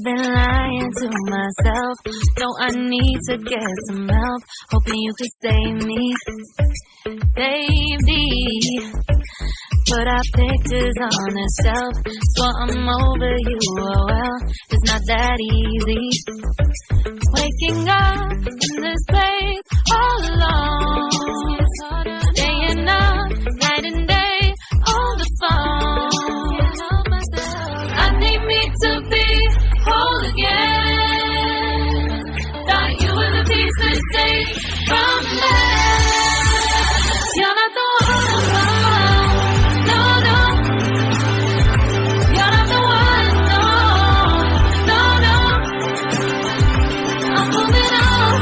been lying to myself. No, I need to get some help. Hoping you could save me, baby. Put our pictures on the shelf, so I'm over you. Oh well, it's not that easy. Waking up in this place all alone, staying up night and day on the phone. I need me to be whole again. Thought you were the piece that saved from me. You're not the one. No, no. You're not the one. No, no, no. I'm moving on.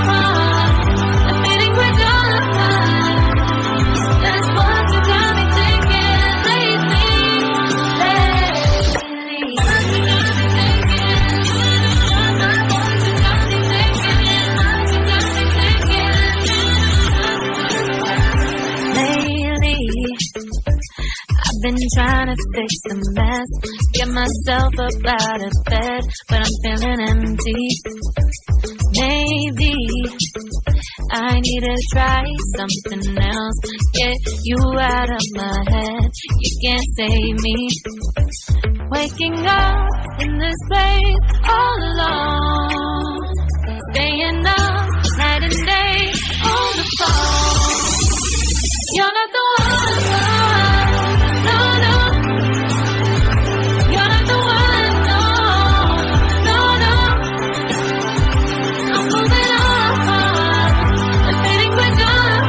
Admitting we're done. That's what you got me thinking lately. I've been trying to fix the mess, get myself up out of bed, but I'm feeling empty. Maybe I need to try something else, get you out of my head. You can't save me. Waking up in this place all alone, staying up night and day on the phone. You're not the one, no, no. You're not the one, no, no, no. I'm moving on, admitting we're done.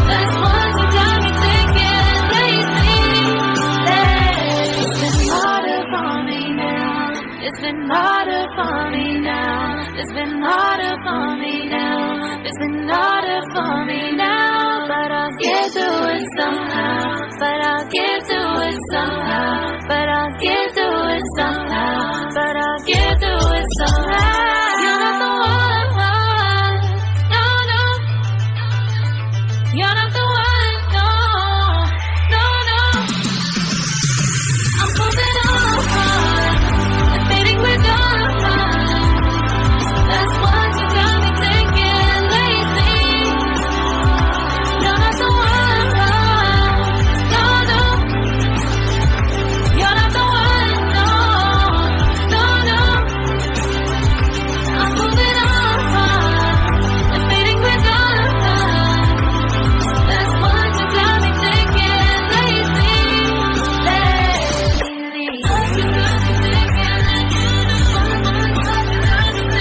That's what you got me thinking lately. It's been harder for me now. It's been harder for me now. It's been harder for me now. It's been harder for me now. But I'll get through it somehow. But I'll get through it somehow. But I'll get through it somehow. But I'll get through it somehow. You're not the one. No, no. You're not the one. No, no, no. I'm moving on. Admitting we're done. That's what you got me thinking lately. You're not the one, no, no. You're not the one, no, no, no. I'm moving on, admitting we're done. That's what you got me thinking lately. What you got me thinking. What you got me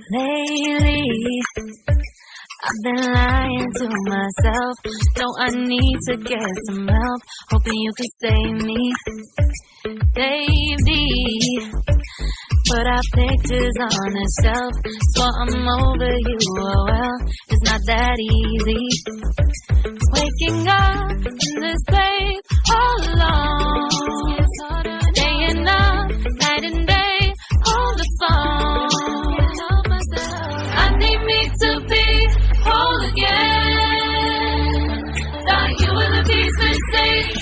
Lately, I've been lying to myself. No, I need to get some help. Hoping you could save me, baby. Put our pictures on the shelf, so I'm over you. Oh well, it's not that easy. Waking up in this place all alone, staying up night and day on the phone. I need me to be whole again. Thought you were the piece that saved